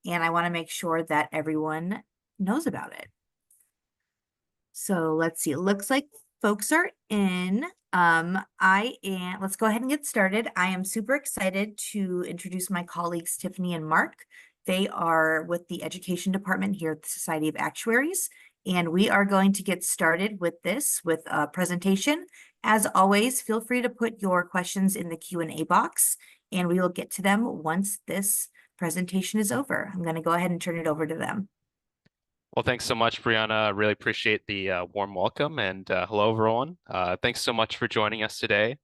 and I want to make sure that everyone knows about it. So let's see. It looks like folks are in. Let's go ahead and get started. I am super excited to introduce my colleagues, Tiffany and Mark. They are with the education department here at the Society of Actuaries, and we are going to get started with with a presentation. As always, feel free to put your questions in the Q&A box, and we will get to them once this presentation is over. I'm going to go ahead and turn it over to them. Well, thanks so much, Brianna. I really appreciate the warm welcome, and hello, everyone. Thanks so much for joining us today.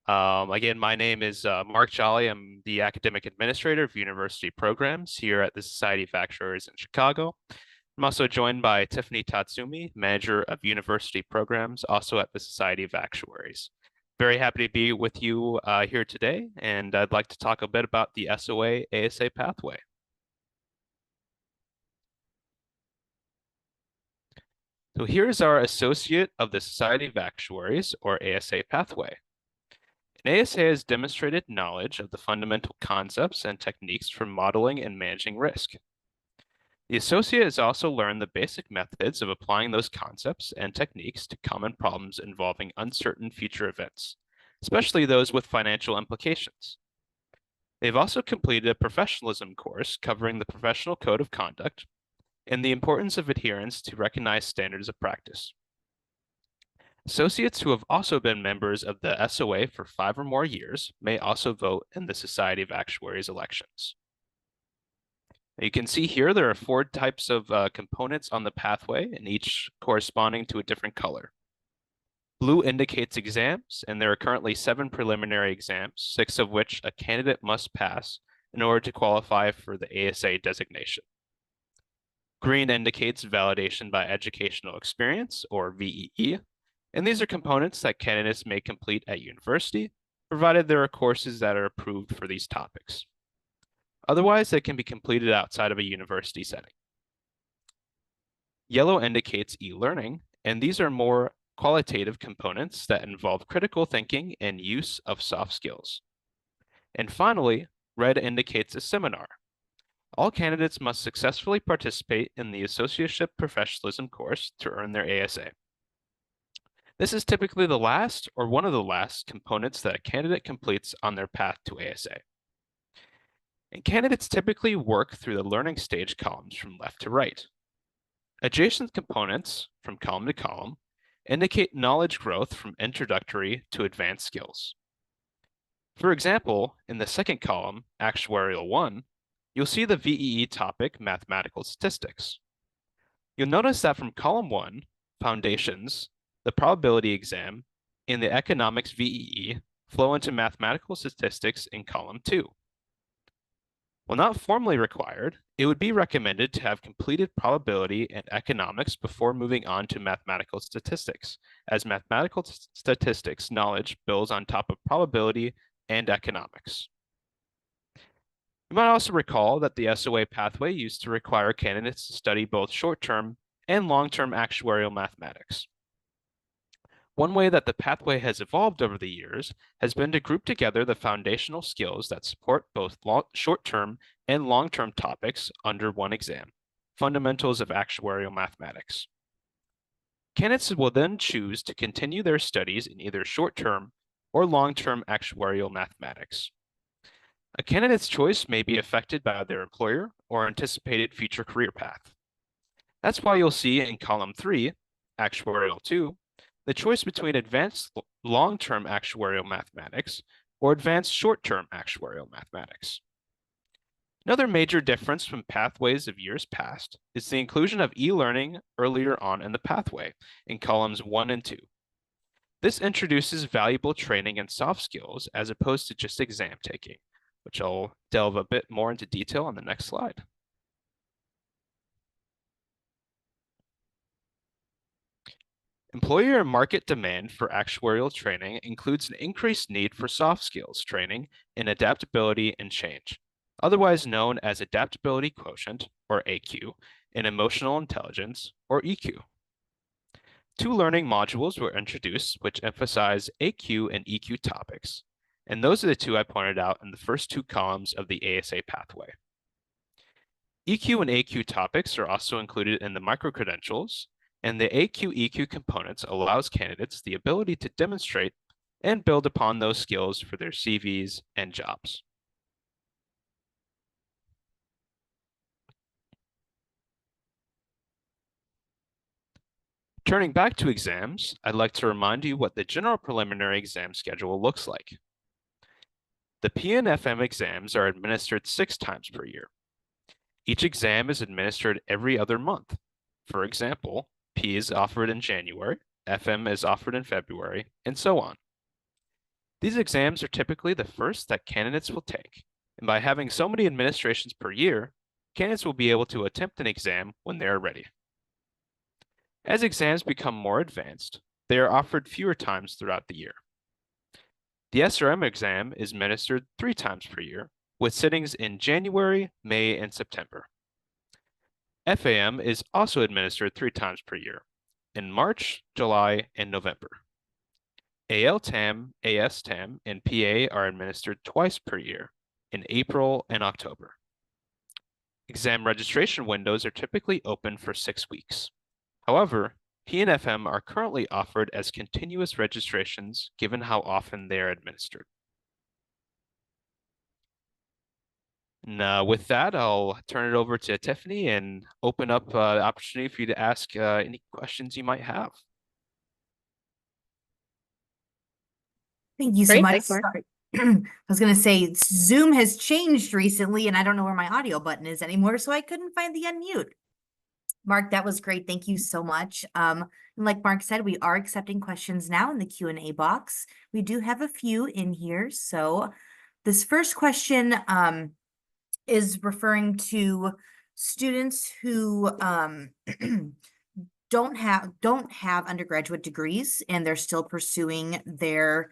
Again, my name is Mark Jolly. I'm the Academic Administrator of University Programs here at the Society of Actuaries in Chicago. I'm also joined by Tiffany Tatsumi, Manager of University Programs, also at the Society of Actuaries. Very happy to be with you here today, and I'd like to talk a bit about the SOA ASA pathway. So here's our Associate of the Society of Actuaries, or ASA pathway. An ASA has demonstrated knowledge of the fundamental concepts and techniques for modeling and managing risk. The associate has also learned the basic methods of applying those concepts and techniques to common problems involving uncertain future events, especially those with financial implications. They've also completed a professionalism course covering the professional code of conduct and the importance of adherence to recognized standards of practice. Associates who have also been members of the SOA for 5 or more years may also vote in the Society of Actuaries elections. You can see here there are 4 types of components on the pathway, and each corresponding to a different color. Blue indicates exams, and there are currently 7 preliminary exams, 6 of which a candidate must pass in order to qualify for the ASA designation. Green indicates validation by educational experience, or VEE, and these are components that candidates may complete at university, provided there are courses that are approved for these topics. Otherwise, they can be completed outside of a university setting. Yellow indicates e-learning, and these are more qualitative components that involve critical thinking and use of soft skills. And finally, red indicates a seminar. All candidates must successfully participate in the Associateship Professionalism course to earn their ASA. This is typically the last or one of the last components that a candidate completes on their path to ASA. And candidates typically work through the learning stage columns from left to right. Adjacent components, from column to column, indicate knowledge growth from introductory to advanced skills. For example, in the second column, Actuarial 1, you'll see the VEE topic, Mathematical Statistics. You'll notice that from column 1, Foundations, the probability exam, and the economics VEE flow into mathematical statistics in column 2. While not formally required, it would be recommended to have completed probability and economics before moving on to mathematical statistics, as mathematical statistics knowledge builds on top of probability and economics. You might also recall that the SOA pathway used to require candidates to study both short-term and long-term actuarial mathematics. One way that the pathway has evolved over the years has been to group together the foundational skills that support both short-term and long-term topics under one exam, Fundamentals of Actuarial Mathematics. Candidates will then choose to continue their studies in either short-term or long-term actuarial mathematics. A candidate's choice may be affected by their employer or anticipated future career path. That's why you'll see in column 3, Actuarial 2, the choice between advanced long-term actuarial mathematics or advanced short-term actuarial mathematics. Another major difference from pathways of years past is the inclusion of e-learning earlier on in the pathway in columns 1 and 2. This introduces valuable training and soft skills as opposed to just exam taking, which I'll delve a bit more into detail on the next slide. Employer and market demand for actuarial training includes an increased need for soft skills training in adaptability and change, otherwise known as adaptability quotient, or AQ, and emotional intelligence, or EQ. 2 learning modules were introduced which emphasize AQ and EQ topics, and those are the 2 I pointed out in the first 2 columns of the ASA pathway. EQ and AQ topics are also included in the microcredentials, and the AQ-EQ components allows candidates the ability to demonstrate and build upon those skills for their CVs and jobs. Turning back to exams, I'd like to remind you what the general preliminary exam schedule looks like. The P and FM exams are administered 6 times per year. Each exam is administered every other month. For example, P is offered in January, FM is offered in February, and so on. These exams are typically the first that candidates will take, and by having so many administrations per year, candidates will be able to attempt an exam when they are ready. As exams become more advanced, they are offered fewer times throughout the year. The SRM exam is administered 3 times per year, with sittings in January, May, and September. FAM is also administered 3 times per year, in March, July, and November. ALTAM, ASTAM, and PA are administered twice per year, in April and October. Exam registration windows are typically open for 6 weeks. However, P and FM are currently offered as continuous registrations given how often they are administered. And with that, I'll turn it over to Tiffany and open up the opportunity for you to ask any questions you might have. Thank you so Great, much. thanks, Mark. Sorry. I was going to say Zoom has changed recently and I don't know where my audio button is anymore, so I couldn't find the unmute. Mark, that was great. Thank you so much. And like Mark said, we are accepting questions now in the Q&A box. We do have a few in here. So this first question is referring to students who don't have undergraduate degrees and they're still pursuing their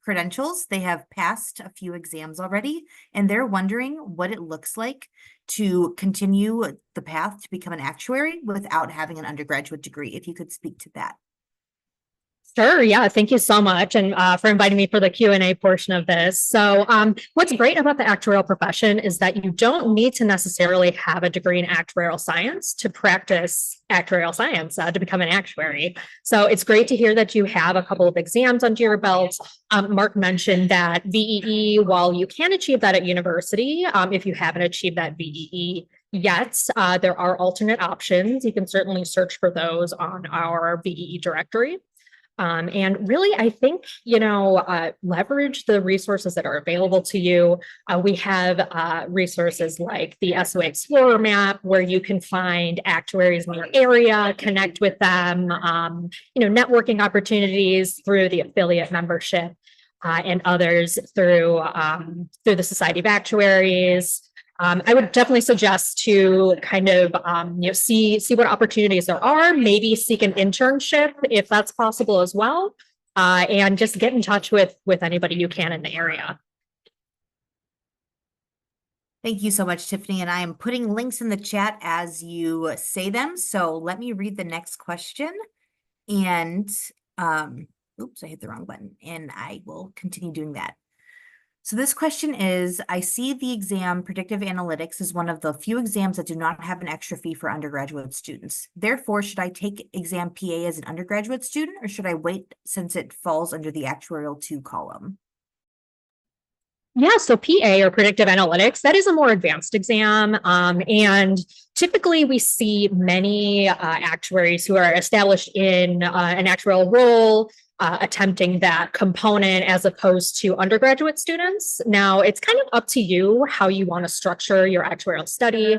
credentials. They have passed a few exams already, and they're wondering what it looks like to continue the path to become an actuary without having an undergraduate degree. If you could speak to that. Sure. Yeah. Thank you so much. And for inviting me for the Q&A portion of this. So what's great about the actuarial profession is that you don't need to necessarily have a degree in actuarial science to practice actuarial science to become an actuary. So it's great to hear that you have a couple of exams under your belt. Mark mentioned that VEE, while you can achieve that at university, if you haven't achieved that VEE yet, there are alternate options. You can certainly search for those on our VEE directory. And really, I think, leverage the resources that are available to you. We have resources like the SOA Explorer map, where you can find actuaries in your area, connect with them, networking opportunities through the affiliate membership, and others through the Society of Actuaries. I would definitely suggest to kind of, see what opportunities there are, maybe seek an internship if that's possible as well, and just get in touch with anybody you can in the area. Thank you so much, Tiffany. And I am putting links in the chat as you say them. So let me read the next question. And, oops, I hit the wrong button, and I will continue doing that. So this question is, I see the exam Predictive Analytics is one of the few exams that do not have an extra fee for undergraduate students. Therefore, should I take exam PA as an undergraduate student, or should I wait since it falls under the Actuarial 2 column? Yeah, so PA, or Predictive Analytics, that is a more advanced exam. And typically we see many actuaries who are established in an actuarial role attempting that component as opposed to undergraduate students. Now, it's kind of up to you how you want to structure your actuarial study,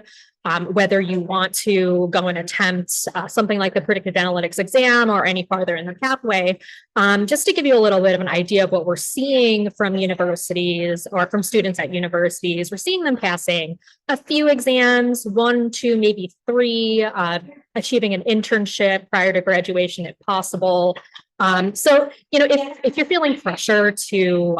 whether you want to go and attempt something like the Predictive Analytics exam or any farther in the pathway. Just to give you a little bit of an idea of what we're seeing from universities or from students at universities, we're seeing them passing a few exams, 1, 2, maybe 3, achieving an internship prior to graduation if possible. So, if you're feeling pressure to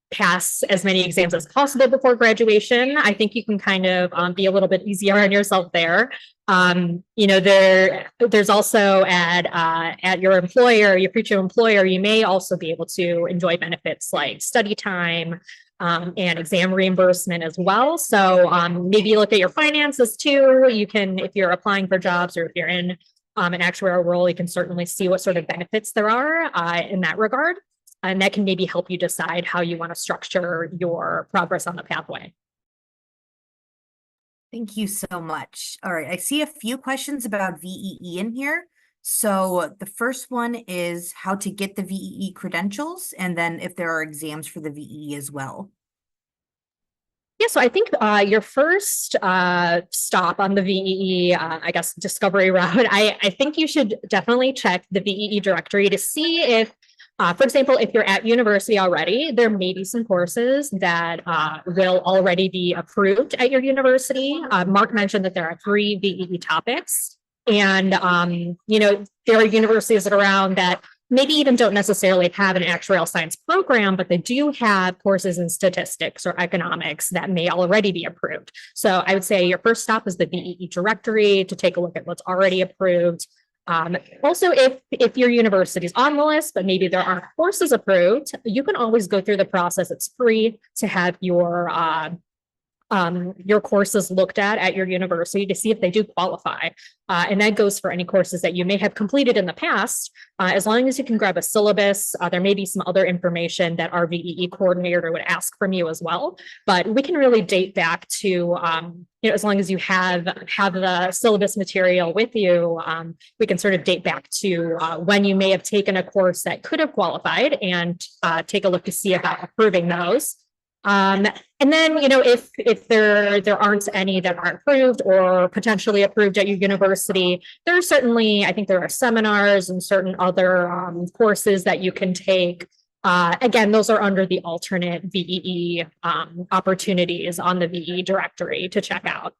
pass as many exams as possible before graduation, I think you can kind of be a little bit easier on yourself there. There's also at your employer, your future employer, you may also be able to enjoy benefits like study time, and exam reimbursement as well. So maybe look at your finances too. You can, if you're applying for jobs or if you're in an actuarial role, you can certainly see what sort of benefits there are in that regard. And that can maybe help you decide how you want to structure your progress on the pathway. Thank you so much. All right, I see a few questions about VEE in here. So the first one is how to get the VEE credentials, and then if there are exams for the VEE as well. Yeah, so I think your first stop on the VEE, I guess, discovery route, I think you should definitely check the VEE directory to see if, for example, if you're at university already, there may be some courses that will already be approved at your university. Mark mentioned that there are 3 VEE topics. And, there are universities that are around that maybe even don't necessarily have an actuarial science program, but they do have courses in statistics or economics that may already be approved. So I would say your first stop is the VEE directory to take a look at what's already approved. Also, if your university is on the list, but maybe there aren't courses approved, you can always go through the process. It's free to have your courses looked at your university to see if they do qualify. And that goes for any courses that you may have completed in the past. As long as you can grab a syllabus, there may be some other information that our VEE coordinator would ask from you as well. But we can really date back to, as long as you have the syllabus material with you, we can sort of date back to when you may have taken a course that could have qualified and take a look to see about approving those. And then, if there aren't any that aren't approved or potentially approved at your university, there are certainly, I think there are seminars and certain other courses that you can take. Again, those are under the alternate VEE opportunities on the VEE directory to check out.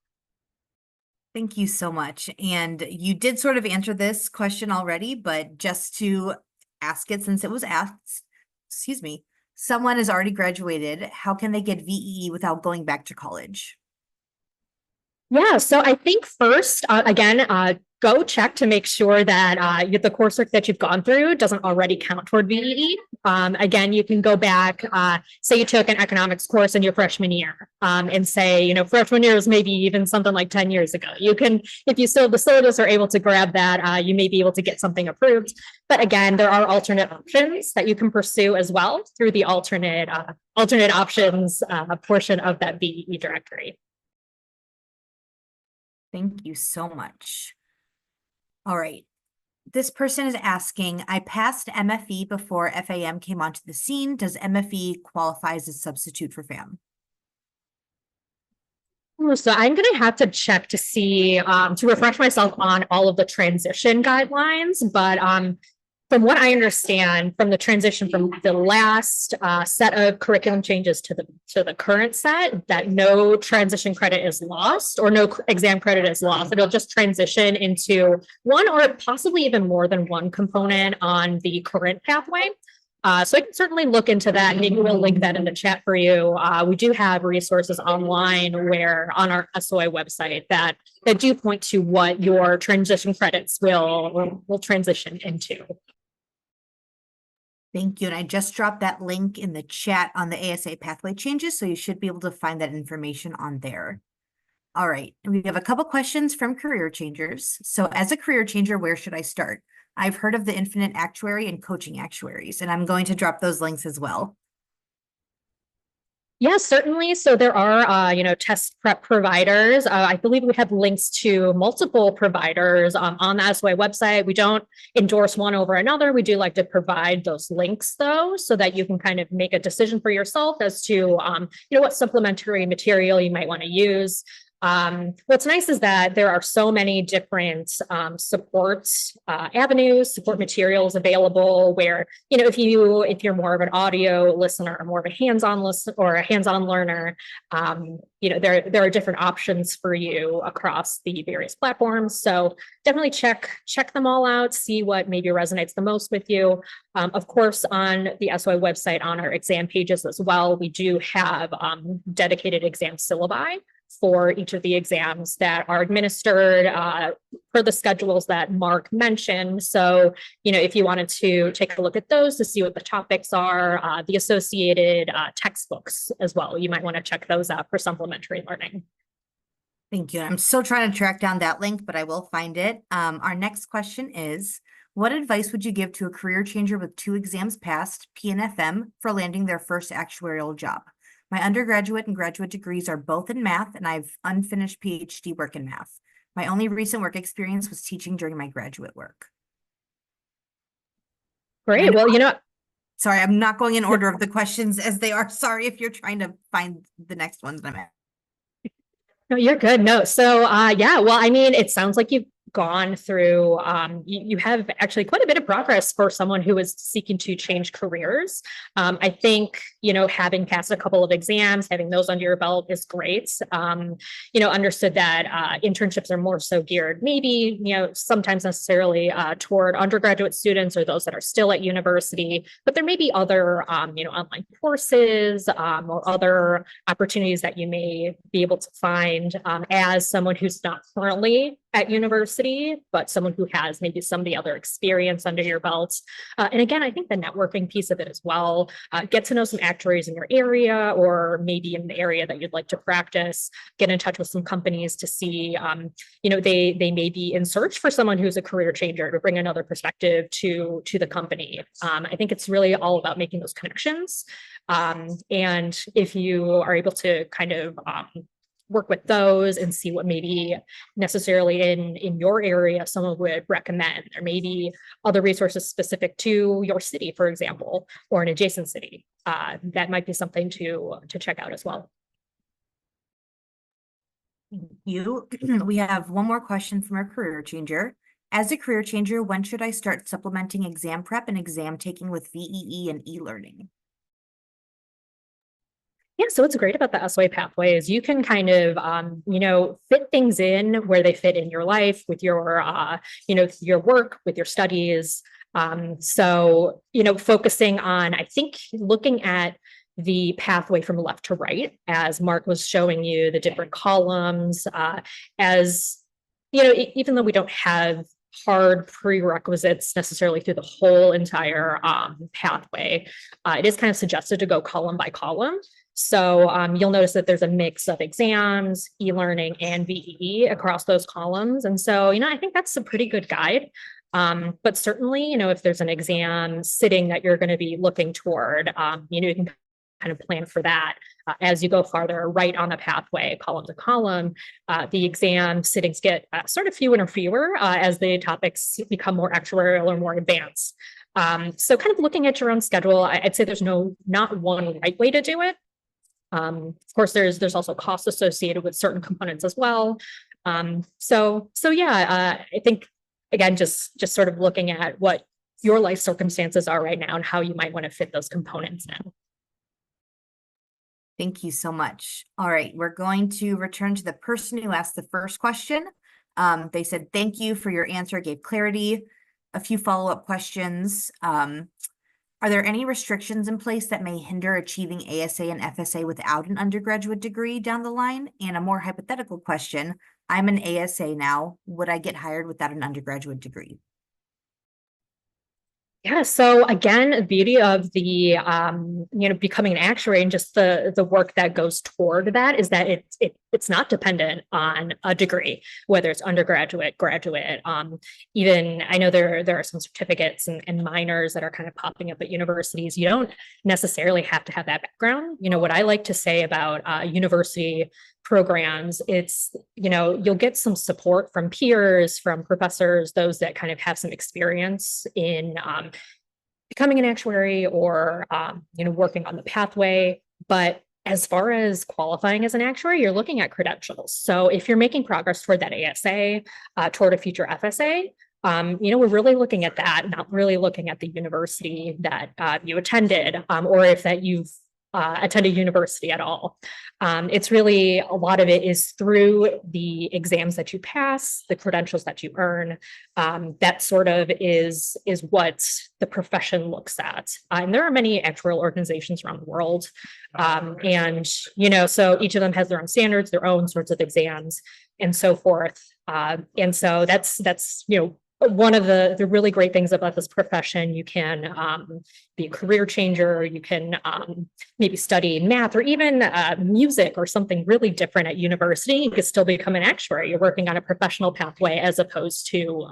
Thank you so much. And you did sort of answer this question already, but just to ask it since it was asked, excuse me. Someone has already graduated. How can they get VEE without going back to college? Yeah, so I think first, again, go check to make sure that the coursework that you've gone through doesn't already count toward VEE. Again, you can go back, say you took an economics course in your freshman year, and say, freshman year is maybe even something like 10 years ago. You can, if you still the syllabus are able to grab that, you may be able to get something approved. But again, there are alternate options that you can pursue as well through the alternate options portion of that VEE directory. Thank you so much. All right. This person is asking, I passed MFE before FAM came onto the scene. Does MFE qualify as a substitute for FAM? So I'm going to have to check to see, to refresh myself on all of the transition guidelines. But from what I understand from the transition from the last set of curriculum changes to the current set, that no transition credit is lost or no exam credit is lost. It'll just transition into one or possibly even more than one component on the current pathway. So I can certainly look into that. Maybe we'll link that in the chat for you. We do have resources online where on our SOA website that do point to what your transition credits will transition into. Thank you. And I just dropped that link in the chat on the ASA pathway changes, so you should be able to find that information on there. All right. And we have a couple questions from career changers. So as a career changer, where should I start? I've heard of the Infinite Actuary and coaching actuaries, and I'm going to drop those links as well. Yeah, certainly. So there are, test prep providers. I believe we have links to multiple providers on the SOA website. We don't endorse one over another. We do like to provide those links, though, so that you can kind of make a decision for yourself as to, what supplementary material you might want to use. What's nice is that there are so many different support avenues, support materials available where, if you're more of an audio listener or more of a hands-on listener or a hands-on learner, there are different options for you across the various platforms. So definitely check them all out, see what maybe resonates the most with you. Of course, on the SOA website, on our exam pages as well, we do have dedicated exam syllabi for each of the exams that are administered per the schedules that Mark mentioned. So, if you wanted to take a look at those to see what the topics are, the associated textbooks as well, you might want to check those out for supplementary learning. Thank you. I'm still trying to track down that link, but I will find it. Our next question is, what advice would you give to a career changer with 2 exams passed, P and FM, for landing their first actuarial job? My undergraduate and graduate degrees are both in math, and I have unfinished PhD work in math. My only recent work experience was teaching during my graduate work. Great. Well, sorry, I'm not going in order of the questions as they are. Sorry if you're trying to find the next ones that I'm at. No, you're good. No. So, yeah, well, I mean, it sounds like you've gone through, you have actually quite a bit of progress for someone who is seeking to change careers. I think, having passed a couple of exams, having those under your belt is great. Understood that internships are more so geared, maybe, sometimes necessarily toward undergraduate students or those that are still at university, but there may be other, online courses or other opportunities that you may be able to find as someone who's not currently at university, but someone who has maybe some of the other experience under your belt. And again, I think the networking piece of it as well, get to know some actuaries in your area or maybe in the area that you'd like to practice, get in touch with some companies to see, they may be in search for someone who's a career changer to bring another perspective to the company. I think it's really all about making those connections. And if you are able to kind of work with those and see what maybe necessarily in your area someone would recommend, or maybe other resources specific to your city, for example, or an adjacent city. That might be something to check out as well. Thank you. We have one more question from our career changer. As a career changer, when should I start supplementing exam prep and exam taking with VEE and e-learning? Yeah, so what's great about the SOA pathway is you can kind of, fit things in where they fit in your life with your, your work, with your studies. So, focusing on, I think, looking at the pathway from left to right, as Mark was showing you the different columns, as, even though we don't have hard prerequisites necessarily through the whole entire pathway, it is kind of suggested to go column by column. So you'll notice that there's a mix of exams, e-learning, and VEE across those columns. And so, I think that's a pretty good guide. But certainly, if there's an exam sitting that you're going to be looking toward, you can kind of plan for that as you go farther right on the pathway, column to column. The exam sittings get sort of fewer and fewer as the topics become more actuarial or more advanced. So kind of looking at your own schedule, I'd say there's not one right way to do it. Of course, there's also costs associated with certain components as well. So yeah, I think, again, just sort of looking at what your life circumstances are right now and how you might want to fit those components in. Thank you so much. All right, we're going to return to the person who asked the first question. They said, thank you for your answer, gave clarity. A few follow-up questions. Are there any restrictions in place that may hinder achieving ASA and FSA without an undergraduate degree down the line? And a more hypothetical question, I'm an ASA now. Would I get hired without an undergraduate degree? Yeah, so again, the beauty of the becoming an actuary and just the work that goes toward that is that it's not dependent on a degree, whether it's undergraduate, graduate. Even I know there are some certificates and minors that are kind of popping up at universities. You don't necessarily have to have that background. What I like to say about university programs, it's, you'll get some support from peers, from professors, those that kind of have some experience in becoming an actuary or, working on the pathway. But as far as qualifying as an actuary, you're looking at credentials. So if you're making progress toward that ASA, toward a future FSA, we're really looking at that, not really looking at the university that you attended, or if that you've attended university at all. It's really, a lot of it is through the exams that you pass, the credentials that you earn. That sort of is what the profession looks at. And there are many actuarial organizations around the world. And, so each of them has their own standards, their own sorts of exams and so forth. And so that's, one of the really great things about this profession. You can be a career changer. You can maybe study math or even music or something really different at university. You could still become an actuary. You're working on a professional pathway as opposed to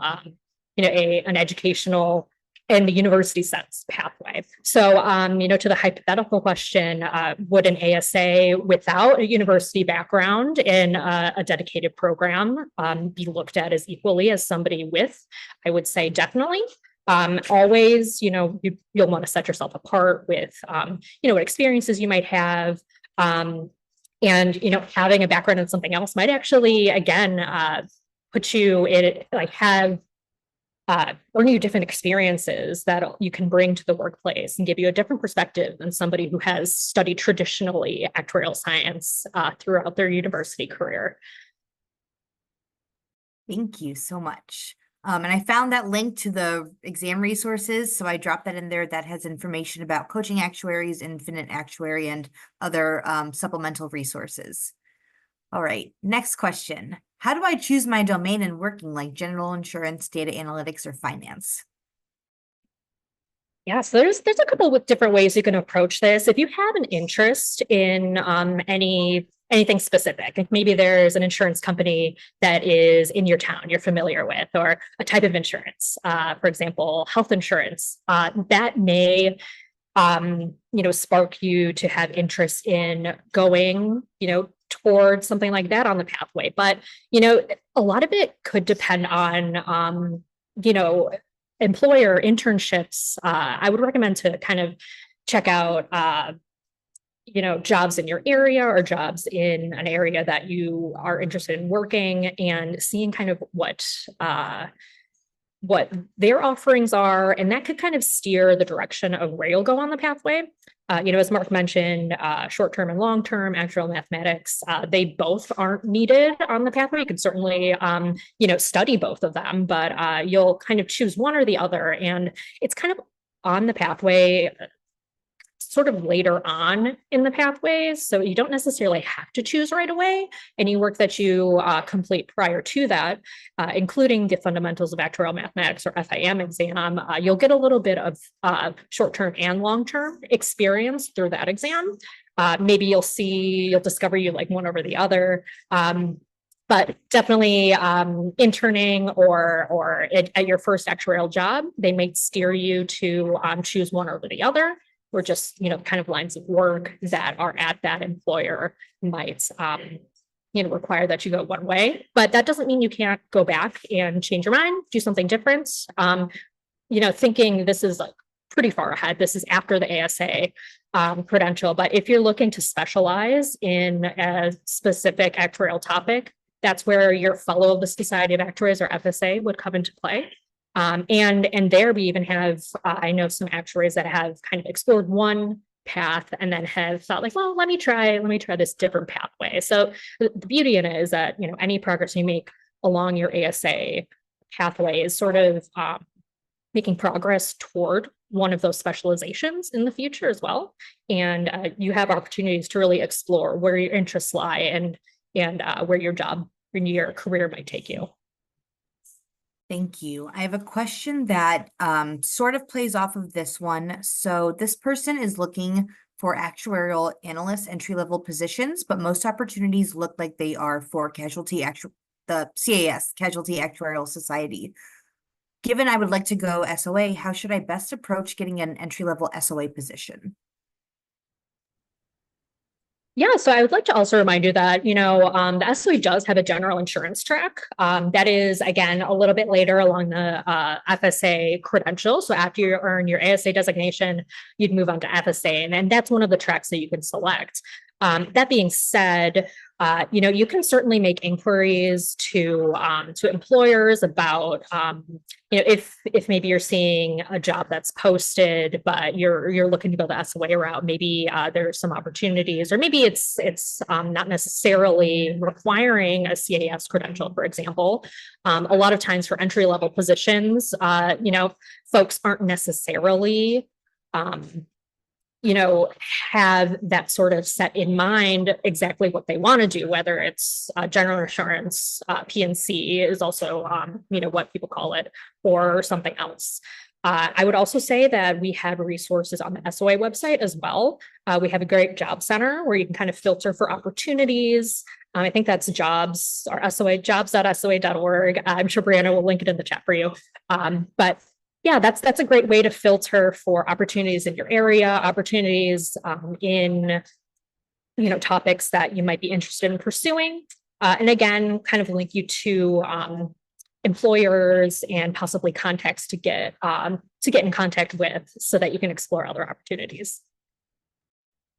an educational in the university sense pathway. So, to the hypothetical question, would an ASA without a university background in a dedicated program be looked at as equally as somebody with? I would say definitely. Always, you'll want to set yourself apart with, what experiences you might have. And, having a background in something else might actually, again, put you in, earn you different experiences that you can bring to the workplace and give you a different perspective than somebody who has studied traditionally actuarial science throughout their university career. Thank you so much. And I found that link to the exam resources, so I dropped that in there. That has information about coaching actuaries, Infinite Actuary, and other supplemental resources. All right, next question. How do I choose my domain in working, like general insurance, data analytics, or finance? Yeah, so there's a couple of different ways you can approach this. If you have an interest in anything specific, like maybe there's an insurance company that is in your town you're familiar with, or a type of insurance, for example, health insurance, that may spark you to have interest in going, towards something like that on the pathway. But, a lot of it could depend on, employer internships. I would recommend to kind of check out, jobs in your area or jobs in an area that you are interested in working, and seeing kind of what their offerings are, and that could kind of steer the direction of where you'll go on the pathway. As Mark mentioned, short-term and long-term actuarial mathematics, they both aren't needed on the pathway. You can certainly, study both of them, but you'll kind of choose one or the other, and it's kind of on the pathway sort of later on in the pathways. So you don't necessarily have to choose right away. Any work that you complete prior to that, including the fundamentals of actuarial mathematics or FIM exam, you'll get a little bit of short-term and long-term experience through that exam. Maybe you'll discover you like one over the other. But definitely interning or at your first actuarial job, they may steer you to choose one over the other, or just, kind of lines of work that are at that employer might, require that you go one way. But that doesn't mean you can't go back and change your mind, do something different. Thinking this is like pretty far ahead. This is after the ASA credential. But if you're looking to specialize in a specific actuarial topic, that's where your Fellow of the Society of Actuaries, or FSA, would come into play. And there we even have, I know some actuaries that have kind of explored one path and then have thought like, well, let me try this different pathway. So the beauty in it is that, any progress you make along your ASA pathway is sort of making progress toward one of those specializations in the future as well. And you have opportunities to really explore where your interests lie and where your job and your career might take you. Thank you. I have a question that sort of plays off of this one. So this person is looking for actuarial analyst entry-level positions, but most opportunities look like they are for the CAS, Casualty Actuarial Society. Given I would like to go SOA, how should I best approach getting an entry-level SOA position? Yeah, so I would like to also remind you that, the SOA does have a general insurance track. That is, again, a little bit later along the FSA credential. So after you earn your ASA designation, you'd move on to FSA, and that's one of the tracks that you can select. That being said, You can certainly make inquiries to employers about, if maybe you're seeing a job that's posted, but you're looking to go the SOA route, maybe there's some opportunities, or maybe it's not necessarily requiring a CAS credential, for example. A lot of times for entry level positions, folks aren't necessarily have that sort of set in mind exactly what they want to do, whether it's general insurance, P&C is also, what people call it, or something else. I would also say that we have resources on the SOA website as well. We have a great job center where you can kind of filter for opportunities. I think that's jobs or SOA, jobs.soa.org. I'm sure Brianna will link it in the chat for you. But yeah, that's a great way to filter for opportunities in your area, opportunities in topics that you might be interested in pursuing. And again, kind of link you to employers and possibly contacts to get in contact with so that you can explore other opportunities.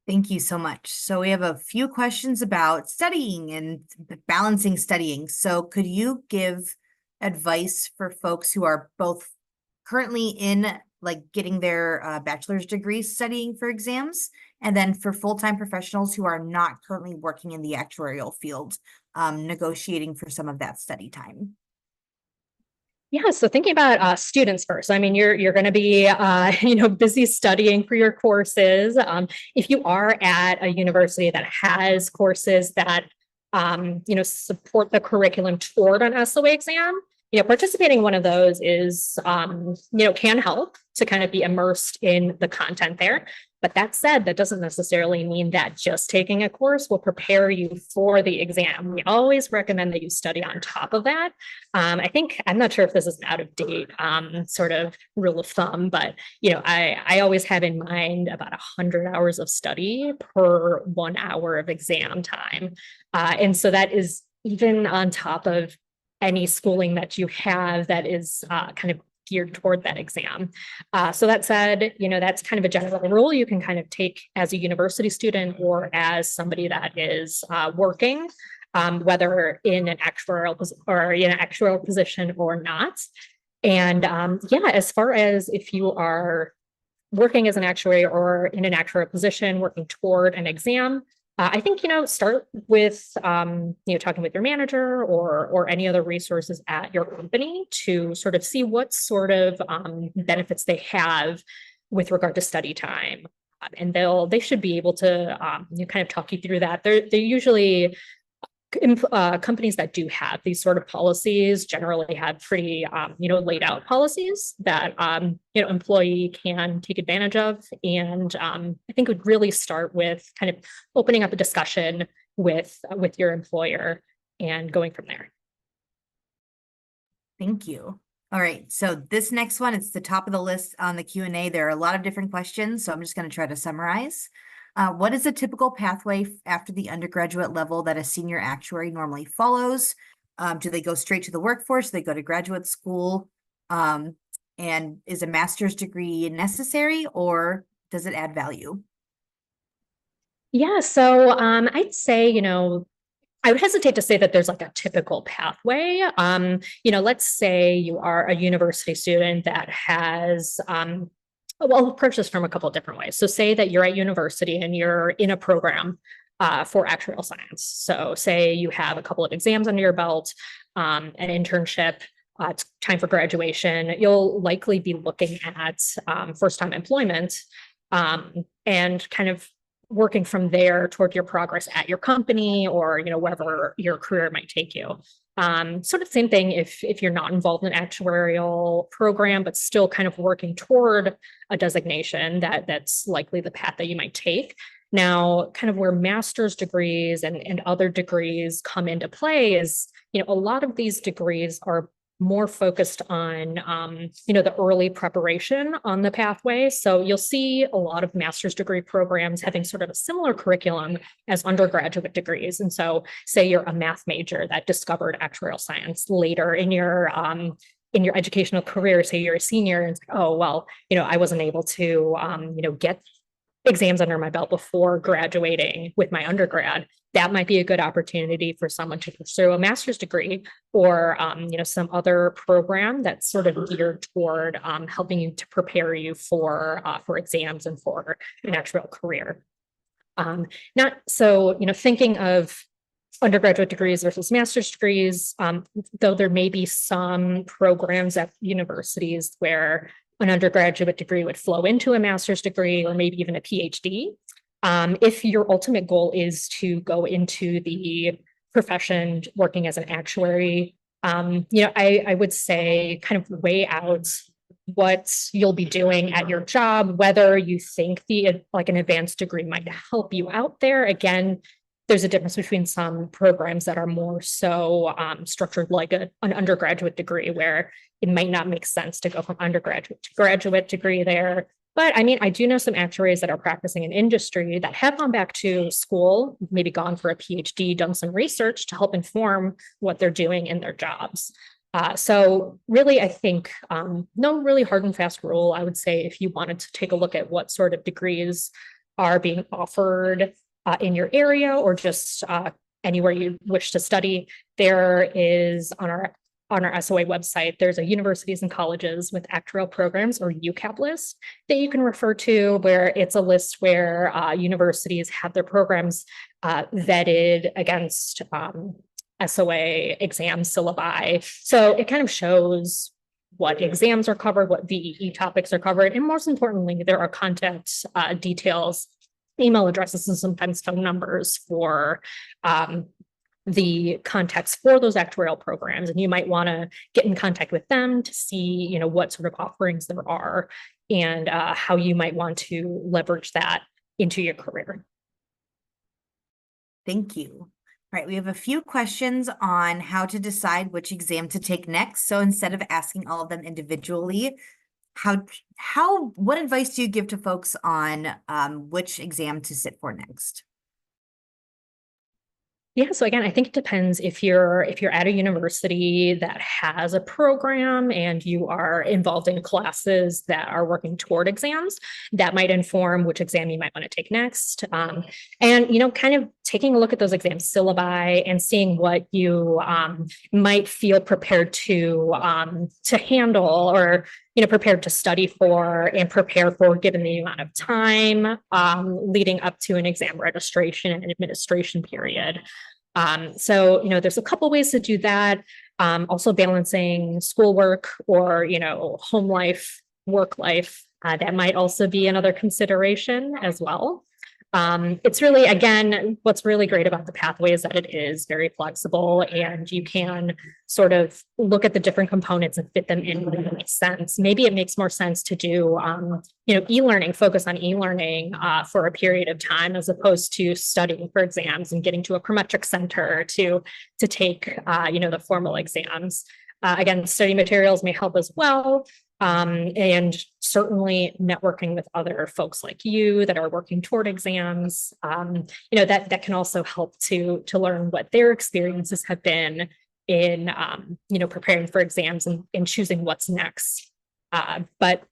Thank you so much. So we have a few questions about studying and balancing studying. So could you give advice for folks who are both currently in getting their bachelor's degrees studying for exams, and then for full-time professionals who are not currently working in the actuarial field, negotiating for some of that study time? Yeah, so thinking about students first, I mean, you're going to be, busy studying for your courses. If you are at a university that has courses that, support the curriculum toward an SOA exam, participating in one of those is, can help to kind of be immersed in the content there. But that said, that doesn't necessarily mean that just taking a course will prepare you for the exam. We always recommend that you study on top of that. I'm not sure if this is an out of date sort of rule of thumb, but I always have in mind about 100 hours of study per 1 hour of exam time. And so that is even on top of any schooling that you have that is kind of geared toward that exam. So that said, that's kind of a general rule you can kind of take as a university student or as somebody that is working, whether in an actuarial position or not. And as far as if you are working as an actuary or in an actuarial position, working toward an exam, I think, start with, talking with your manager or any other resources at your company to sort of see what sort of benefits they have with regard to study time. And they should be able to kind of talk you through that. They're usually companies that do have these sort of policies generally have pretty, laid out policies that, employee can take advantage of. And I think it would really start with kind of opening up a discussion with your employer and going from there. Thank you. All right, so this next one, it's the top of the list on the Q&A. There are a lot of different questions, so I'm just going to try to summarize. What is a typical pathway after the undergraduate level that a senior actuary normally follows? Do they go straight to the workforce? Do they go to graduate school? And is a master's degree necessary, or does it add value? Yeah, so I'd say, I would hesitate to say that there's like a typical pathway. Let's say you are a university student that has I'll approach this from a couple of different ways. So say that you're at university and you're in a program for actuarial science. So say you have a couple of exams under your belt, an internship, it's time for graduation. You'll likely be looking at first-time employment and kind of working from there toward your progress at your company or, wherever your career might take you. Sort of same thing if you're not involved in an actuarial program, but still kind of working toward a designation, that's likely the path that you might take. Now, kind of where master's degrees and other degrees come into play is, a lot of these degrees are more focused on, the early preparation on the pathway. So you'll see a lot of master's degree programs having sort of a similar curriculum as undergraduate degrees. And so say you're a math major that discovered actuarial science later in your educational career, say you're a senior, and it's like, oh, well, I wasn't able to, get exams under my belt before graduating with my undergrad, that might be a good opportunity for someone to pursue a master's degree or some other program that's sort of geared toward helping you to prepare you for exams and for an actual career. Not so, thinking of undergraduate degrees versus master's degrees, though there may be some programs at universities where an undergraduate degree would flow into a master's degree or maybe even a PhD. If your ultimate goal is to go into the profession working as an actuary, I would say kind of weigh out what you'll be doing at your job, whether you think an advanced degree might help you out there. Again, there's a difference between some programs that are more so structured like an undergraduate degree where it might not make sense to go from undergraduate to graduate degree there. But I mean, I do know some actuaries that are practicing in industry that have gone back to school, maybe gone for a PhD, done some research to help inform what they're doing in their jobs. So really, I think no really hard and fast rule. I would say if you wanted to take a look at what sort of degrees are being offered in your area or just anywhere you wish to study, there is on our SOA website, there's a universities and colleges with actuarial programs or UCAP list that you can refer to, where it's a list where universities have their programs vetted against SOA exam syllabi. So it kind of shows what exams are covered, what VEE topics are covered, and most importantly, there are contact details, email addresses, and sometimes phone numbers for the contacts for those actuarial programs. And you might want to get in contact with them to see, what sort of offerings there are and how you might want to leverage that into your career. Thank you. All right, we have a few questions on how to decide which exam to take next. So instead of asking all of them individually, what advice do you give to folks on which exam to sit for next? Yeah, so again, I think it depends if you're at a university that has a program and you are involved in classes that are working toward exams, that might inform which exam you might want to take next. And kind of taking a look at those exam syllabi and seeing what you might feel prepared to handle or prepared to study for and prepare for given the amount of time leading up to an exam registration and administration period. So there's a couple ways to do that. Also balancing schoolwork or, home life, work life, that might also be another consideration as well. It's really, again, what's really great about the pathway is that it is very flexible and you can sort of look at the different components and fit them in when it makes sense. Maybe it makes more sense to do, e-learning, focus on e-learning for a period of time as opposed to studying for exams and getting to a prometric center to take, the formal exams. Again, study materials may help as well. And certainly networking with other folks like you that are working toward exams, that can also help to learn what their experiences have been in, preparing for exams and choosing what's next. But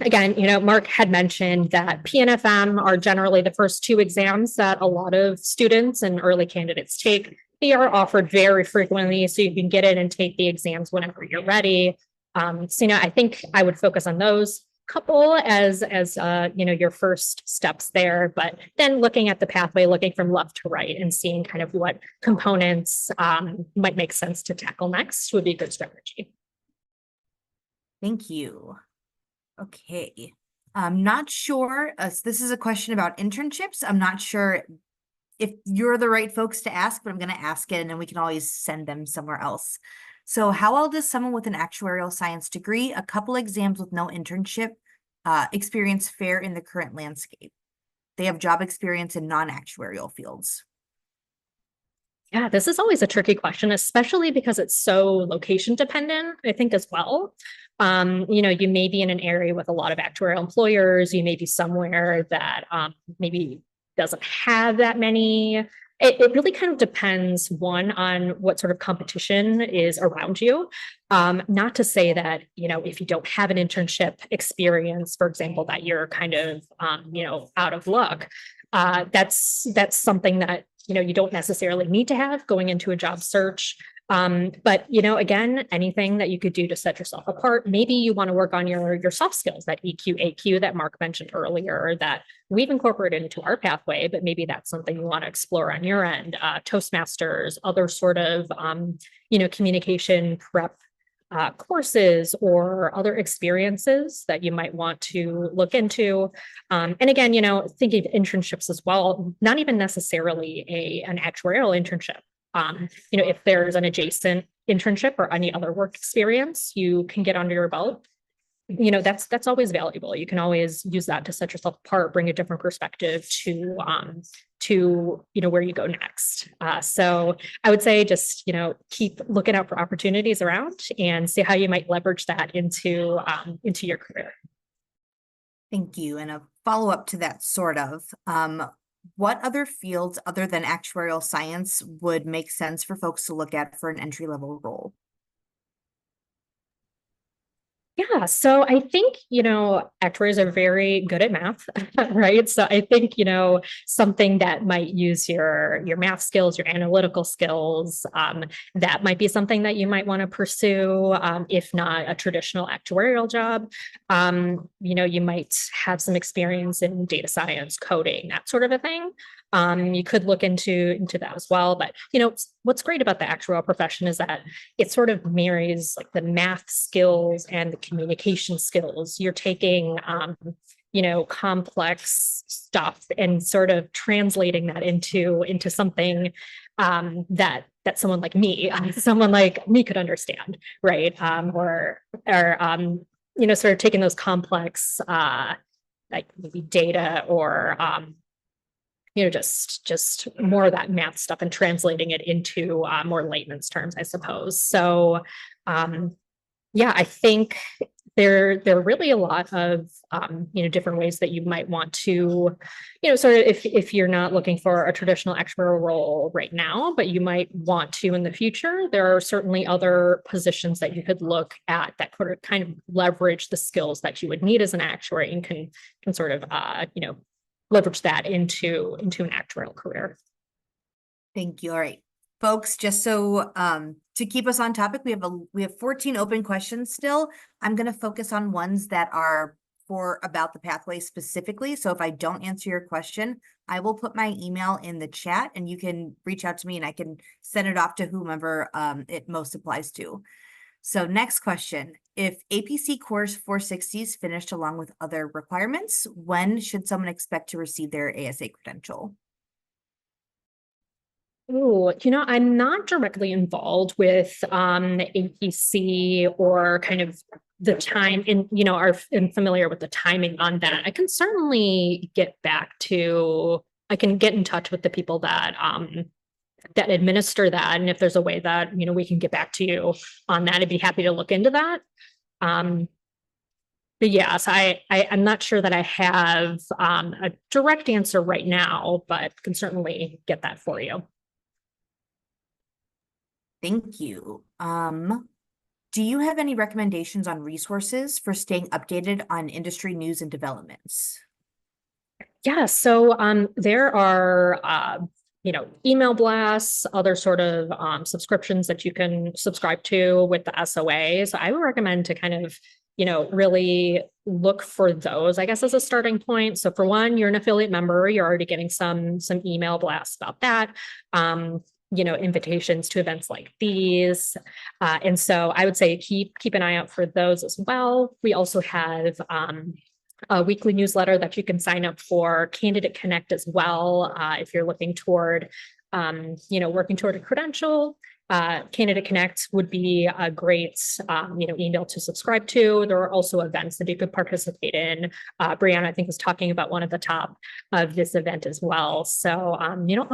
again, Mark had mentioned that PNFM are generally the first two exams that a lot of students and early candidates take. They are offered very frequently, so you can get in and take the exams whenever you're ready. So, I think I would focus on those couple as your first steps there, but then looking at the pathway, looking from left to right and seeing kind of what components might make sense to tackle next would be a good strategy. Thank you. Okay. I'm not sure. This is a question about internships. I'm not sure if you're the right folks to ask, but I'm going to ask it and then we can always send them somewhere else. So how well does someone with an actuarial science degree, a couple exams with no internship experience fare in the current landscape? They have job experience in non-actuarial fields. Yeah, this is always a tricky question, especially because it's so location dependent, I think, as well. You may be in an area with a lot of actuarial employers. You may be somewhere that maybe doesn't have that many It really kind of depends, one, on what sort of competition is around you. Not to say that, if you don't have an internship experience, for example, that you're kind of, out of luck. That's something that, you don't necessarily need to have going into a job search. But again, anything that you could do to set yourself apart. Maybe you want to work on your soft skills, that EQ, AQ that Mark mentioned earlier, that we've incorporated into our pathway, but maybe that's something you want to explore on your end. Toastmasters, other sort of communication prep courses, or other experiences that you might want to look into. And again, thinking of internships as well, not even necessarily an actuarial internship. If there's an adjacent internship or any other work experience you can get under your belt, that's always valuable. You can always use that to set yourself apart, bring a different perspective to where you go next. So I would say just, keep looking out for opportunities around and see how you might leverage that into your career. Thank you. And a follow-up to that, sort of, what other fields other than actuarial science would make sense for folks to look at for an entry-level role? Yeah, so I think, actuaries are very good at math, right? So I think, something that might use your math skills, your analytical skills, that might be something that you might want to pursue, if not a traditional actuarial job. You might have some experience in data science, coding, that sort of a thing. You could look into that as well. But, what's great about the actuarial profession is that it sort of marries like the math skills and the communication skills. You're taking, complex stuff and sort of translating that into something that someone like me could understand, right? Or sort of taking those complex like maybe data or just more of that math stuff and translating it into more layman's terms, I suppose. So, yeah, I think there are really a lot of different ways that you might want to, sort of if you're not looking for a traditional actuarial role right now, but you might want to in the future. There are certainly other positions that you could look at that could kind of leverage the skills that you would need as an actuary and can sort of leverage that into an actuarial career. Thank you. All right, folks, just so to keep us on topic, we have 14 open questions still. I'm going to focus on ones that are about the pathway specifically. So if I don't answer your question, I will put my email in the chat and you can reach out to me and I can send it off to whomever it most applies to. So next question, if APC Course 460 is finished along with other requirements, when should someone expect to receive their ASA credential? Oh, I'm not directly involved with APC or kind of the time in, I'm familiar with the timing on that. I can certainly I can get in touch with the people that administer that. And if there's a way that, we can get back to you on that, I'd be happy to look into that. But yes, I'm not sure that I have a direct answer right now, but can certainly get that for you. Thank you. Do you have any recommendations on resources for staying updated on industry news and developments? Yeah, so there are email blasts, other sort of subscriptions that you can subscribe to with the SOA. So I would recommend to kind of, really look for those, I guess, as a starting point. So for one, you're an affiliate member, you're already getting some email blasts about that. Invitations to events like these. And so I would say keep an eye out for those as well. We also have a weekly newsletter that you can sign up for, Candidate Connect as well. If you're looking toward, working toward a credential, Candidate Connect would be a great, email to subscribe to. There are also events that you could participate in. Brianna, I think, was talking about one at the top of this event as well. So,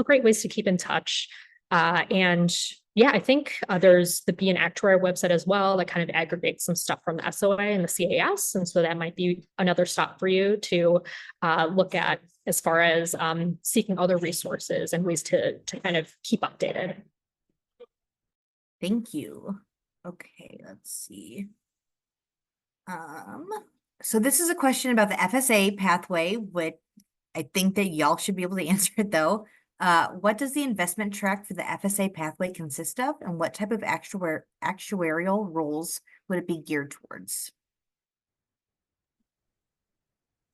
great ways to keep in touch. And Yeah, I think there's the Be an Actuary website as well that kind of aggregates some stuff from the SOA and the CAS. And so that might be another stop for you to look at as far as seeking other resources and ways to kind of keep updated. Thank you. Okay, let's see. So this is a question about the FSA pathway, which I think that y'all should be able to answer it though. What does the investment track for the FSA pathway consist of, and what type of actuarial roles would it be geared towards?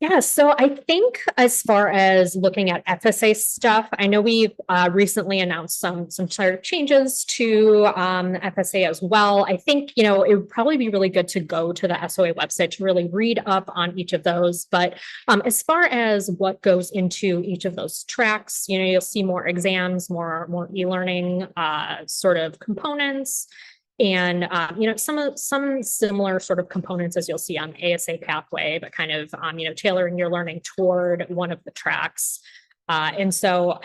Yeah, so I think as far as looking at FSA stuff, I know we've recently announced some sort of changes to FSA as well. I think, it would probably be really good to go to the SOA website to really read up on each of those. But as far as what goes into each of those tracks, you'll see more exams, more e-learning sort of components. And some similar sort of components as you'll see on the ASA pathway, but kind of tailoring your learning toward one of the tracks. And so,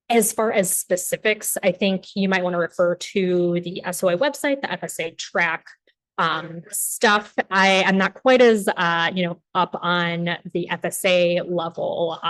as far as specifics, I think you might want to refer to the SOA website, the FSA track stuff. I'm not quite as up on the FSA level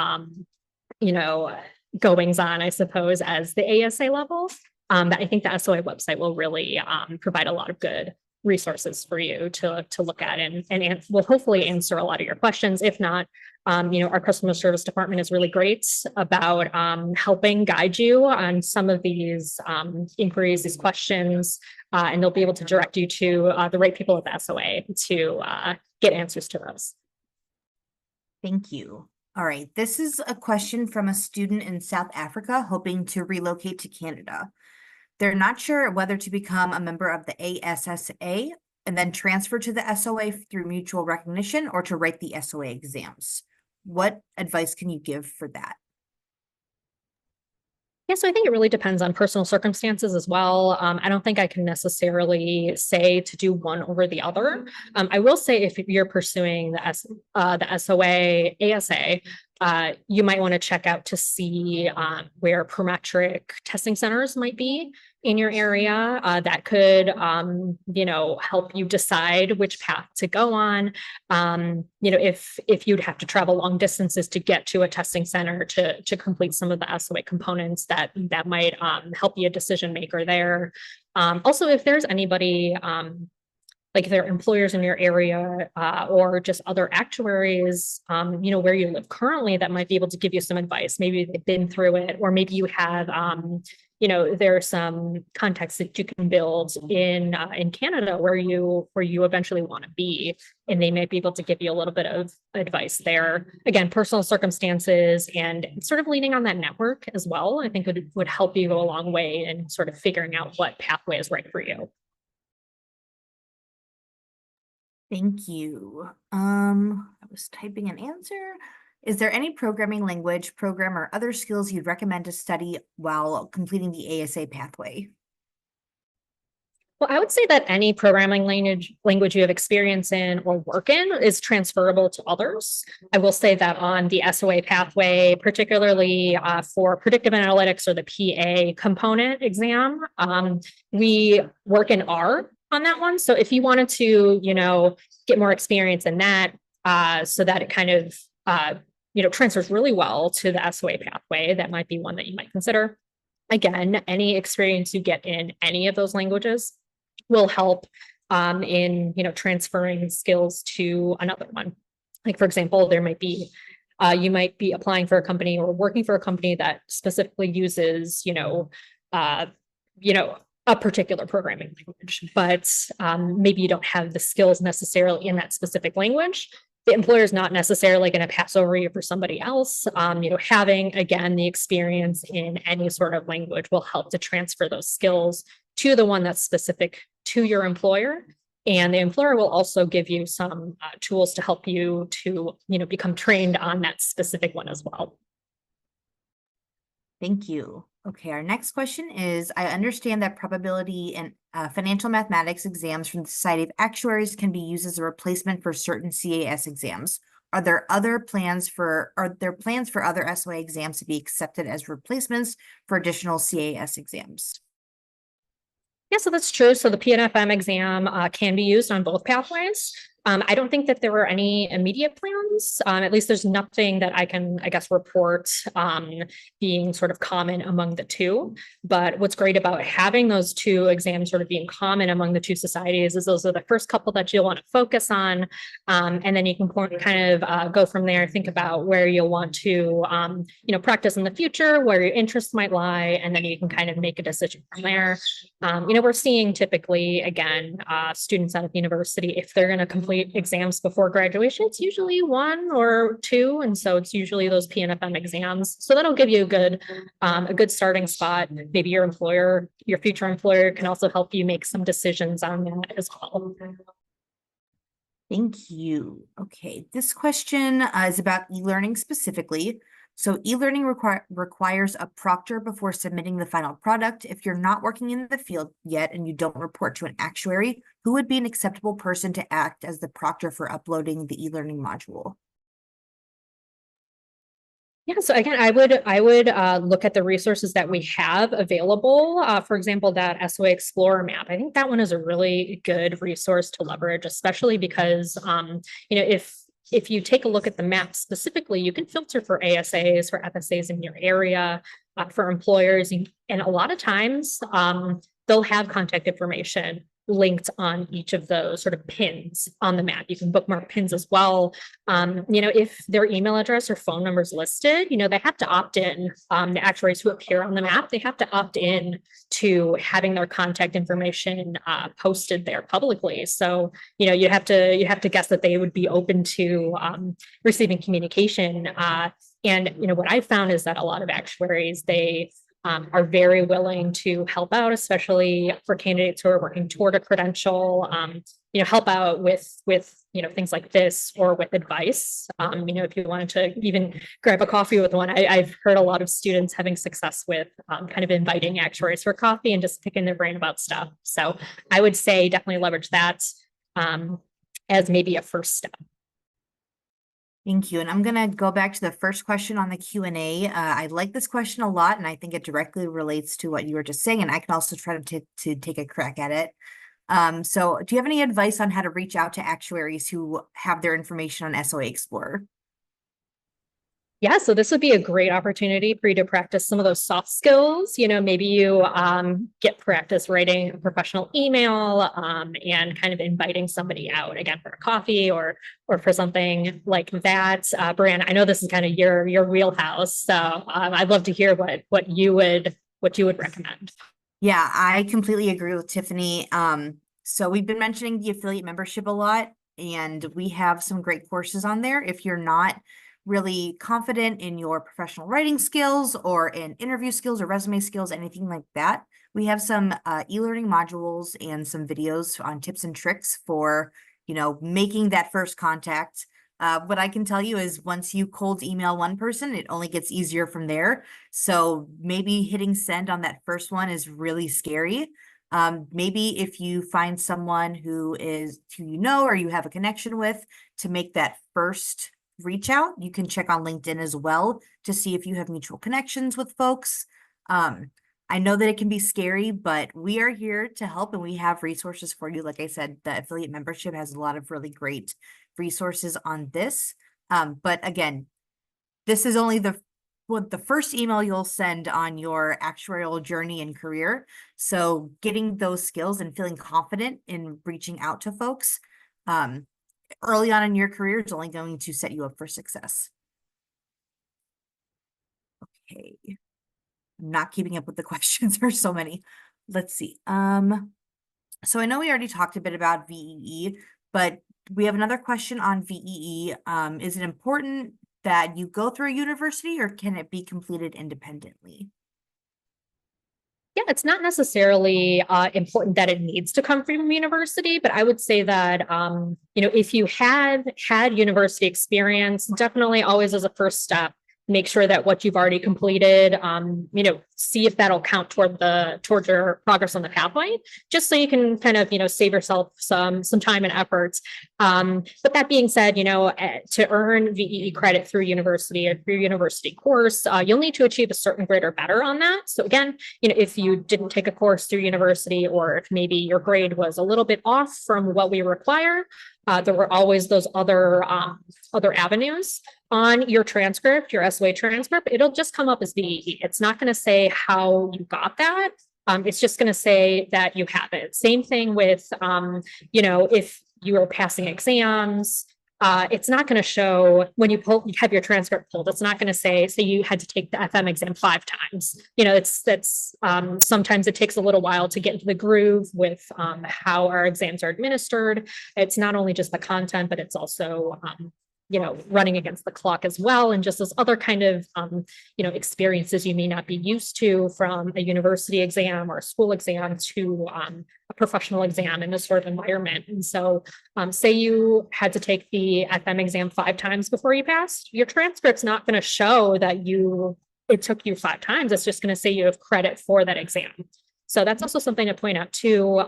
goings on, I suppose, as the ASA level. But I think the SOA website will really provide a lot of good resources for you to look at and will hopefully answer a lot of your questions. If not, our customer service department is really great about helping guide you on some of these inquiries, these questions, and they'll be able to direct you to the right people at the SOA to get answers to those. Thank you. All right, this is a question from a student in South Africa hoping to relocate to Canada. They're not sure whether to become a member of the ASSA and then transfer to the SOA through mutual recognition or to write the SOA exams. What advice can you give for that? Yeah, so I think it really depends on personal circumstances as well. I don't think I can necessarily say to do one over the other. I will say if you're pursuing the SOA, ASA, you might want to check out to see where parametric testing centers might be in your area. That could, help you decide which path to go on. If you'd have to travel long distances to get to a testing center to complete some of the SOA components, that might help be a decision maker there. Also, if there's anybody like if there are employers in your area or just other actuaries, where you live currently that might be able to give you some advice. Maybe they've been through it, or maybe you have, there are some contacts that you can build in Canada where you eventually want to be, and they might be able to give you a little bit of advice there. Again, personal circumstances and sort of leaning on that network as well, I think would help you go a long way in sort of figuring out what pathway is right for you. Thank you. I was typing an answer. Is there any programming language, program, or other skills you'd recommend to study while completing the ASA pathway? Well, I would say that any programming language you have experience in or work in is transferable to others. I will say that on the SOA pathway, particularly for predictive analytics or the PA component exam, we work in R on that one. So if you wanted to, get more experience in that, so that it kind of, transfers really well to the SOA pathway, that might be one that you might consider. Again, any experience you get in any of those languages will help in transferring skills to another one. Like, for example, there might be you might be applying for a company or working for a company that specifically uses a particular programming language, but maybe you don't have the skills necessarily in that specific language. The employer is not necessarily going to pass over you for somebody else. Having, again, the experience in any sort of language will help to transfer those skills to the one that's specific to your employer. And the employer will also give you some tools to help you to, become trained on that specific one as well. Thank you. Okay, our next question is, I understand that probability and financial mathematics exams from the Society of Actuaries can be used as a replacement for certain CAS exams. Are there plans for other SOA exams to be accepted as replacements for additional CAS exams? Yeah, so that's true. So the PNFM exam can be used on both pathways. I don't think that there were any immediate plans. At least there's nothing that I can, I guess, report being sort of common among the two. But what's great about having those two exams sort of being common among the two societies is those are the first couple that you'll want to focus on. And then you can kind of go from there, think about where you'll want to, practice in the future, where your interests might lie, and then you can kind of make a decision from there. We're seeing typically, again, students out of university, if they're going to complete exams before graduation, it's usually one or two. And so it's usually those PNFM exams. So that'll give you a good starting spot. Maybe your future employer can also help you make some decisions on that as well. Thank you. Okay, this question is about e-learning specifically. So e-learning requires a proctor before submitting the final product. If you're not working in the field yet and you don't report to an actuary, who would be an acceptable person to act as the proctor for uploading the e-learning module? Yeah, so again, I would look at the resources that we have available. For example, that SOA Explorer map. I think that one is a really good resource to leverage, especially because if you take a look at the map specifically, you can filter for ASAs, for FSAs in your area, for employers, and a lot of times they'll have contact information linked on each of those sort of pins on the map. You can bookmark pins as well. If their email address or phone number is listed, they have to opt in. The actuaries who appear on the map, they have to opt in to having their contact information posted there publicly. So, you have to guess that they would be open to receiving communication. And what I found is that a lot of actuaries, they are very willing to help out, especially for candidates who are working toward a credential, help out with things like this or with advice. If you wanted to even grab a coffee with one, I've heard a lot of students having success with kind of inviting actuaries for coffee and just picking their brain about stuff. So I would say definitely leverage that as maybe a first step. Thank you. And I'm going to go back to the first question on the Q&A. I like this question a lot, and I think it directly relates to what you were just saying, and I can also try to take a crack at it. So do you have any advice on how to reach out to actuaries who have their information on SOA Explorer? Yeah, so this would be a great opportunity for you to practice some of those soft skills. Maybe you get practice writing a professional email and kind of inviting somebody out again for a coffee or for something like that. Brian, I know this is kind of your wheelhouse, so I'd love to hear what you would recommend. Yeah, I completely agree with Tiffany. So we've been mentioning the affiliate membership a lot, and we have some great courses on there. If you're not really confident in your professional writing skills or in interview skills or resume skills, anything like that, we have some e-learning modules and some videos on tips and tricks for, making that first contact. What I can tell you is once you cold email one person, it only gets easier from there. So maybe hitting send on that first one is really scary. Maybe if you find someone who or you have a connection with to make that first reach out, you can check on LinkedIn as well to see if you have mutual connections with folks. I know that it can be scary, but we are here to help and we have resources for you. Like I said, the affiliate membership has a lot of really great resources on this. But again, this is only the first email you'll send on your actuarial journey and career. So getting those skills and feeling confident in reaching out to folks early on in your career is only going to set you up for success. Okay. I'm not keeping up with the questions. There's so many. Let's see. So I know we already talked a bit about VEE, but we have another question on VEE. Is it important that you go through a university or can it be completed independently? Yeah, it's not necessarily important that it needs to come from university, but I would say that, if you had university experience, definitely always as a first step, make sure that what you've already completed, see if that'll count towards your progress on the pathway, just so you can kind of, save yourself some time and efforts. But that being said, to earn VEE credit through university or through university course, you'll need to achieve a certain grade or better on that. So again, if you didn't take a course through university, or if maybe your grade was a little bit off from what we require, there were always those other avenues on your transcript, your SOA transcript. It'll just come up as VEE. It's not going to say how you got that. It's just going to say that you have it. Same thing with, if you are passing exams, it's not going to show when you have your transcript pulled. It's not going to say you had to take the FM exam 5 times. Sometimes it takes a little while to get into the groove with how our exams are administered. It's not only just the content, but it's also running against the clock as well, and just those other kind of experiences you may not be used to from a university exam or a school exam to a professional exam in this sort of environment. And so say you had to take the FM exam 5 times before you passed, your transcript's not going to show that it took you 5 times. It's just going to say you have credit for that exam. So that's also something to point out too.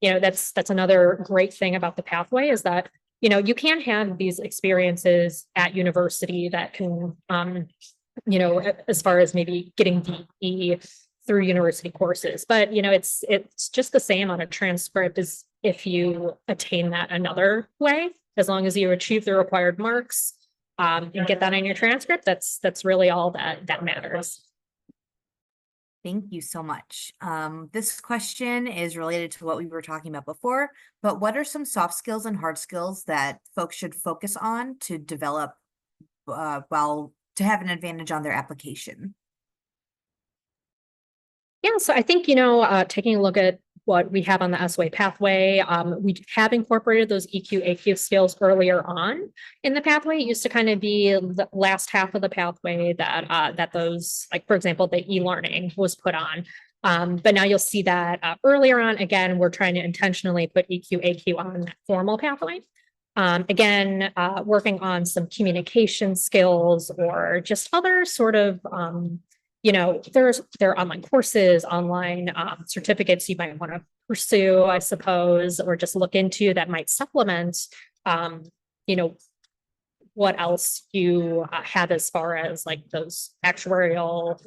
That's another great thing about the pathway, is that you can have these experiences at university that can, as far as maybe getting DE through university courses, but it's just the same on a transcript as if you attain that another way, as long as you achieve the required marks and get that in your transcript. That's really all that matters. Thank you so much. This question is related to what we were talking about before, but what are some soft skills and hard skills that folks should focus on to develop to have an advantage on their application? Yeah, so I think, taking a look at what we have on the SOA pathway, we have incorporated those EQ, AQ skills earlier on in the pathway. It used to kind of be the last half of the pathway that those, like, for example, the e-learning was put on. But now you'll see that earlier on. Again, we're trying to intentionally put EQ, AQ on that formal pathway. Again, working on some communication skills, or just other sort of there are online courses, online certificates you might want to pursue, I suppose, or just look into that might supplement, what else you have as far as like those actuarial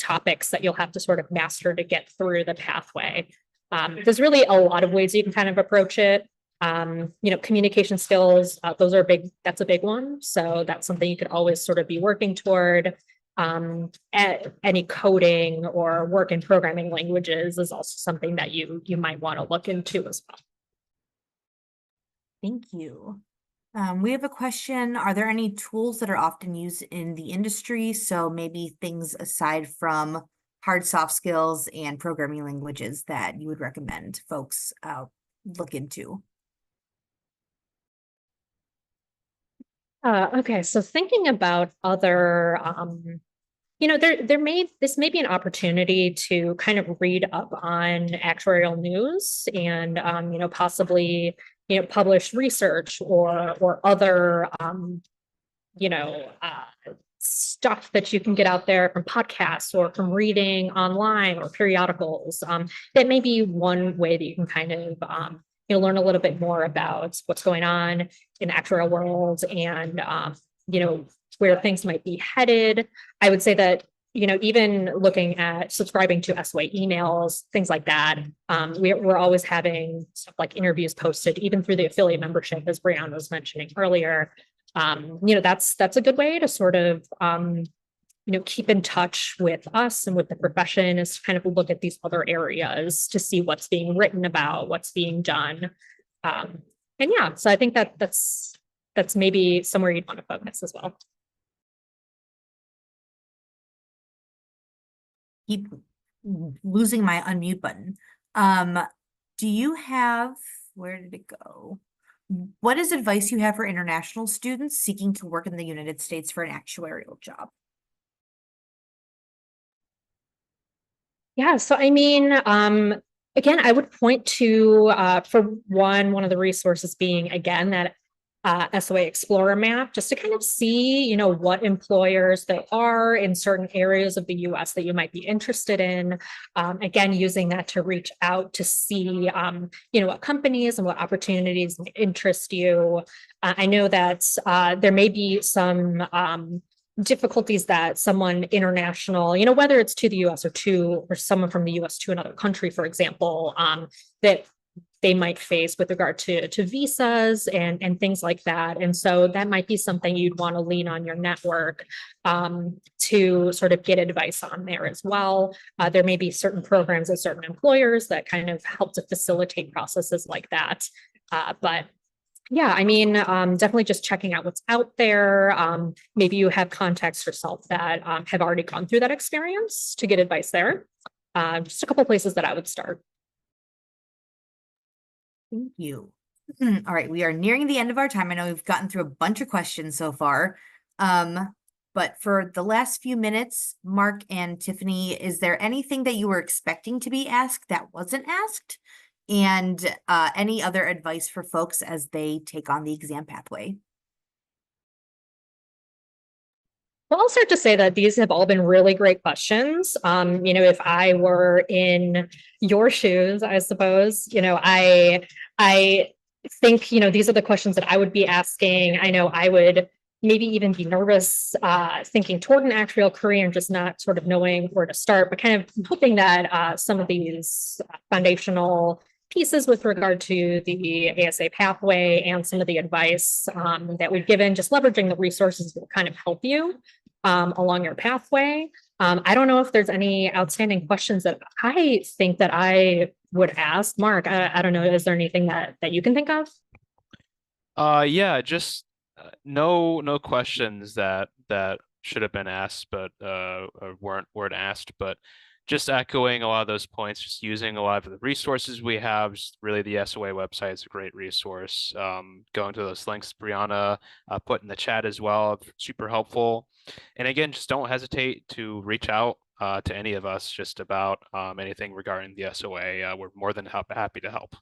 topics that you'll have to sort of master to get through the pathway. There's really a lot of ways you can kind of approach it. Communication skills, those are big. That's a big one. So that's something you could always sort of be working toward. Any coding or work in programming languages is also something that you might want to look into as well. Thank you. We have a question. Are there any tools that are often used in the industry? So maybe things aside from hard soft skills and programming languages that you would recommend folks look into? Okay, so thinking about other, this may be an opportunity to kind of read up on actuarial news and, possibly, publish research or other, stuff that you can get out there from podcasts or from reading online or periodicals. That may be one way that you can kind of, learn a little bit more about what's going on in the actuarial world and, where things might be headed. I would say that, even looking at subscribing to SOA emails, things like that, we're always having stuff like interviews posted, even through the affiliate membership, as Brianna was mentioning earlier. That's a good way to sort of, keep in touch with us and with the profession, is kind of look at these other areas to see what's being written about, what's being done. So I think that's maybe somewhere you'd want to focus as well. Keep losing my unmute button. Do you have, where did it go? What is advice you have for international students seeking to work in the United States for an actuarial job? Yeah, so I mean, again, I would point to, for one of the resources being, again, that SOA Explorer map, just to kind of see, you know, what employers there are in certain areas of the US that you might be interested in. Again, using that to reach out to see, you know, what companies and what opportunities interest you. I know that there may be some difficulties that someone international, you know, whether it's to the US or someone from the US to another country, for example, that they might face with regard to visas and things like that. And so that might be something you'd want to lean on your network to sort of get advice on there as well. There may be certain programs at certain employers that kind of help to facilitate processes like that. But yeah, I mean, definitely just checking out what's out there. Maybe you have contacts yourself that have already gone through that experience to get advice there. Just a couple places that I would start. Thank you. All right, we are nearing the end of our time. I know we've gotten through a bunch of questions so far. But for the last few minutes, Mark and Tiffany, is there anything that you were expecting to be asked that wasn't asked? And any other advice for folks as they take on the exam pathway? Well, I'll start to say that these have all been really great questions. You know, if I were in your shoes, I suppose, you know, I think, you know, these are the questions that I would be asking. I know I would maybe even be nervous thinking toward an actuarial career and just not sort of knowing where to start, but kind of hoping that some of these foundational pieces with regard to the ASA pathway and some of the advice that we've given, just leveraging the resources will kind of help you along your pathway. I don't know if there's any outstanding questions that I think that I would ask. Mark, I don't know, is there anything that you can think of? Yeah, just no questions that should have been asked, but weren't asked. But just echoing a lot of those points, just using a lot of the resources we have. Just really, the SOA website is a great resource. Going to those links Brianna put in the chat as well, super helpful. And again, just don't hesitate to reach out to any of us just about anything regarding the SOA. We're more than happy to help.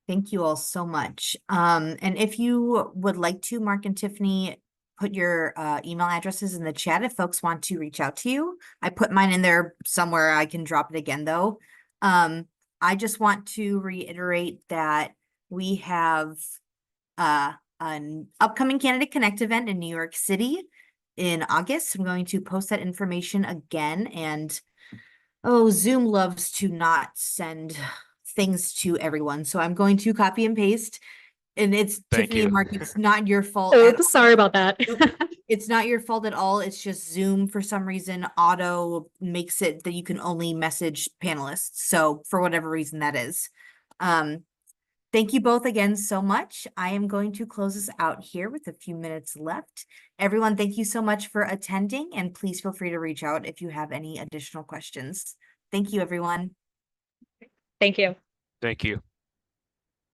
Thank you all so much. And if you would like to, Mark and Tiffany, put your email addresses in the chat if folks want to reach out to you. I put mine in there somewhere. I can drop it again though. I just want to reiterate that we have an upcoming Candidate Connect event in New York City in August. I'm going to post that information again. And oh, Zoom loves to not send things to everyone. So I'm going to copy and paste. And it's Thank Tiffany and you. Mark, it's not your fault Oh, at all. sorry about that. It's not your fault at all. It's just Zoom for some reason auto makes it that you can only message panelists. So for whatever reason that is. Thank you both again so much. I am going to close this out here with a few minutes left. Everyone, thank you so much for attending, and please feel free to reach out if you have any additional questions. Thank you, everyone. Thank you. Thank you.